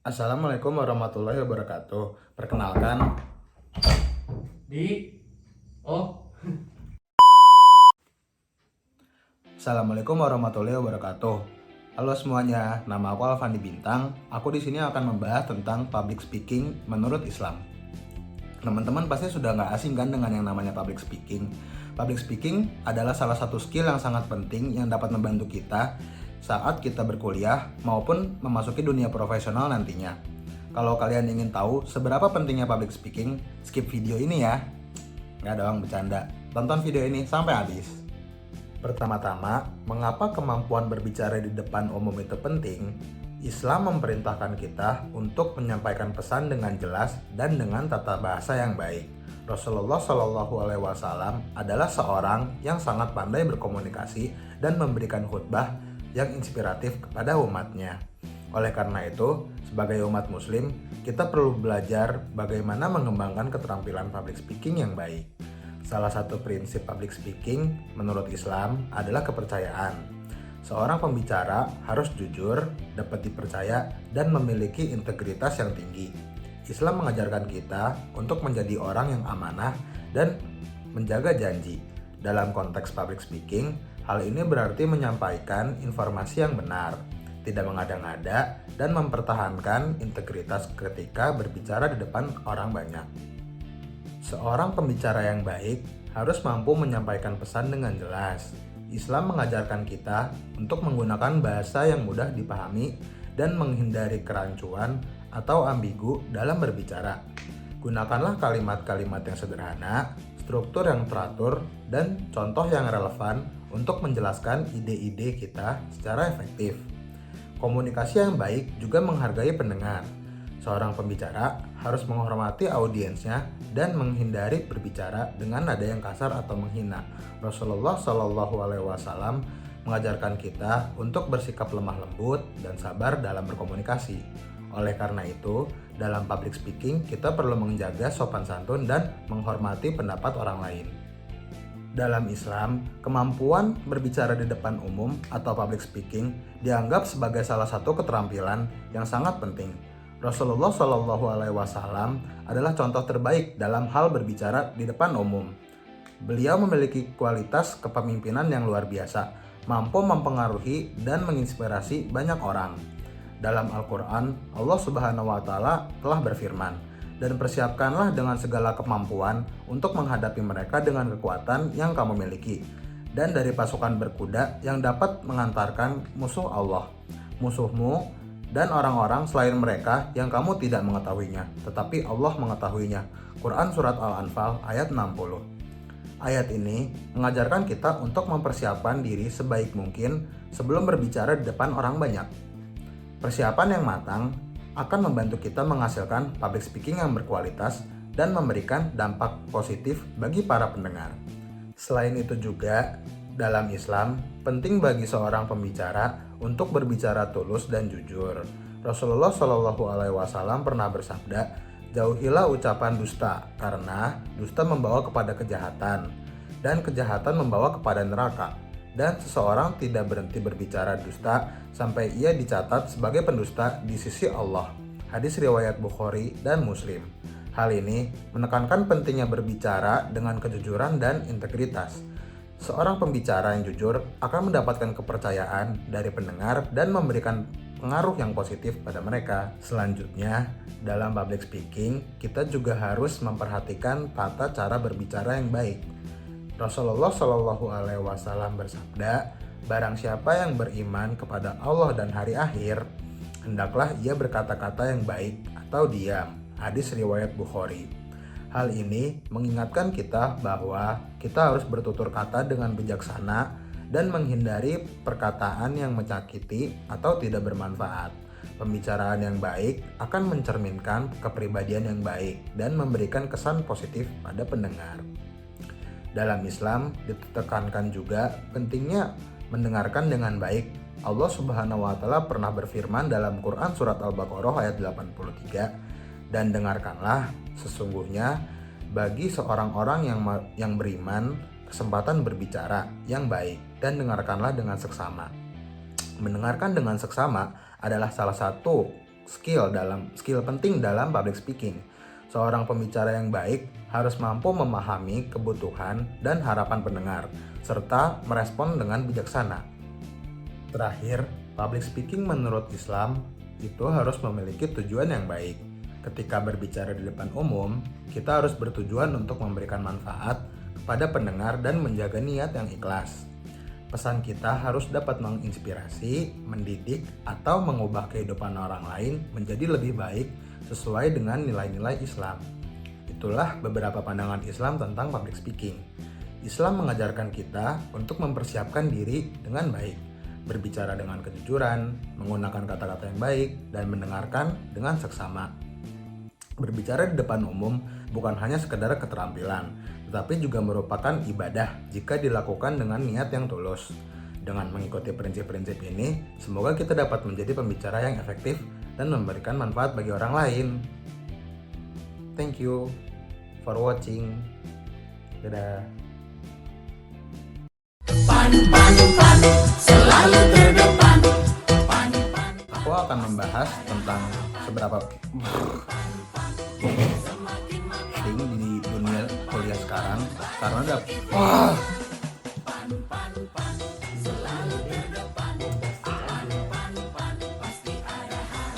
Assalamualaikum warahmatullahi wabarakatuh. Perkenalkan, Di oh Assalamualaikum warahmatullahi wabarakatuh. Halo semuanya, nama aku Alfandi Bintang. Aku di sini akan membahas tentang public speaking menurut Islam. Teman-teman pasti sudah nggak asing kan dengan yang namanya public speaking. Public speaking adalah salah satu skill yang sangat penting yang dapat membantu kita saat kita berkuliah maupun memasuki dunia profesional nantinya. Kalau kalian ingin tahu seberapa pentingnya public speaking, skip video ini ya. Nggak dong, bercanda. Tonton video ini sampai habis. Pertama-tama, mengapa kemampuan berbicara di depan umum itu penting? Islam memerintahkan kita untuk menyampaikan pesan dengan jelas dan dengan tata bahasa yang baik. Rasulullah Shallallahu Alaihi Wasallam adalah seorang yang sangat pandai berkomunikasi dan memberikan khutbah yang inspiratif kepada umatnya. Oleh karena itu, sebagai umat muslim, kita perlu belajar bagaimana mengembangkan keterampilan public speaking yang baik. Salah satu prinsip public speaking menurut Islam adalah kepercayaan. Seorang pembicara harus jujur, dapat dipercaya, dan memiliki integritas yang tinggi. Islam mengajarkan kita untuk menjadi orang yang amanah dan menjaga janji. Dalam konteks public speaking, hal ini berarti menyampaikan informasi yang benar, tidak mengada-ngada, dan mempertahankan integritas ketika berbicara di depan orang banyak. Seorang pembicara yang baik harus mampu menyampaikan pesan dengan jelas. Islam mengajarkan kita untuk menggunakan bahasa yang mudah dipahami dan menghindari kerancuan atau ambigu dalam berbicara. Gunakanlah kalimat-kalimat yang sederhana, struktur yang teratur, dan contoh yang relevan untuk menjelaskan ide-ide kita secara efektif. Komunikasi yang baik juga menghargai pendengar. Seorang pembicara harus menghormati audiensnya dan menghindari berbicara dengan nada yang kasar atau menghina. Rasulullah Shallallahu Alaihi Wasallam mengajarkan kita untuk bersikap lemah lembut dan sabar dalam berkomunikasi. Oleh karena itu, dalam public speaking kita perlu menjaga sopan santun dan menghormati pendapat orang lain. Dalam Islam, kemampuan berbicara di depan umum atau public speaking dianggap sebagai salah satu keterampilan yang sangat penting. Rasulullah Shallallahu Alaihi Wasallam adalah contoh terbaik dalam hal berbicara di depan umum. Beliau memiliki kualitas kepemimpinan yang luar biasa, mampu mempengaruhi dan menginspirasi banyak orang. Dalam Al-Quran, Allah Subhanahu wa Ta'ala telah berfirman, "Dan persiapkanlah dengan segala kemampuan untuk menghadapi mereka dengan kekuatan yang kamu miliki, dan dari pasukan berkuda yang dapat mengantarkan musuh Allah, musuhmu, dan orang-orang selain mereka yang kamu tidak mengetahuinya, tetapi Allah mengetahuinya." Quran Surat Al-Anfal ayat 60. Ayat ini mengajarkan kita untuk mempersiapkan diri sebaik mungkin sebelum berbicara di depan orang banyak. Persiapan yang matang akan membantu kita menghasilkan public speaking yang berkualitas dan memberikan dampak positif bagi para pendengar. Selain itu juga, dalam Islam, penting bagi seorang pembicara untuk berbicara tulus dan jujur. Rasulullah Shallallahu Alaihi Wasallam pernah bersabda, "Jauhilah ucapan dusta, karena dusta membawa kepada kejahatan, dan kejahatan membawa kepada neraka. Dan seseorang tidak berhenti berbicara dusta sampai ia dicatat sebagai pendusta di sisi Allah." Hadis riwayat Bukhari dan Muslim. Hal ini menekankan pentingnya berbicara dengan kejujuran dan integritas. Seorang pembicara yang jujur akan mendapatkan kepercayaan dari pendengar dan memberikan pengaruh yang positif pada mereka. Selanjutnya, dalam public speaking, kita juga harus memperhatikan tata cara berbicara yang baik. Rasulullah Shallallahu Alaihi Wasallam bersabda, "Barang siapa yang beriman kepada Allah dan hari akhir, hendaklah ia berkata-kata yang baik atau diam." Hadis riwayat Bukhari. Hal ini mengingatkan kita bahwa kita harus bertutur kata dengan bijaksana dan menghindari perkataan yang menyakiti atau tidak bermanfaat. Pembicaraan yang baik akan mencerminkan kepribadian yang baik dan memberikan kesan positif pada pendengar. Dalam Islam ditekankan juga pentingnya mendengarkan dengan baik. Allah Subhanahu wa Ta'ala pernah berfirman dalam Quran Surat Al-Baqarah ayat 83, "Dan dengarkanlah, sesungguhnya bagi seorang orang yang beriman kesempatan berbicara yang baik, dan dengarkanlah dengan seksama." Mendengarkan dengan seksama adalah salah satu skill penting dalam public speaking. Seorang pembicara yang baik harus mampu memahami kebutuhan dan harapan pendengar, serta merespon dengan bijaksana. Terakhir, public speaking menurut Islam itu harus memiliki tujuan yang baik. Ketika berbicara di depan umum, kita harus bertujuan untuk memberikan manfaat kepada pendengar dan menjaga niat yang ikhlas. Pesan kita harus dapat menginspirasi, mendidik, atau mengubah kehidupan orang lain menjadi lebih baik sesuai dengan nilai-nilai Islam. Itulah beberapa pandangan Islam tentang public speaking. Islam mengajarkan kita untuk mempersiapkan diri dengan baik, berbicara dengan kejujuran, menggunakan kata-kata yang baik, dan mendengarkan dengan seksama. Berbicara di depan umum bukan hanya sekedar keterampilan, tetapi juga merupakan ibadah jika dilakukan dengan niat yang tulus. Dengan mengikuti prinsip-prinsip ini, semoga kita dapat menjadi pembicara yang efektif dan memberikan manfaat bagi orang lain. Thank you for watching. Dadah. Selalu terdepan. Aku akan membahas tentang seberapa penting di dunia kuliah sekarang karena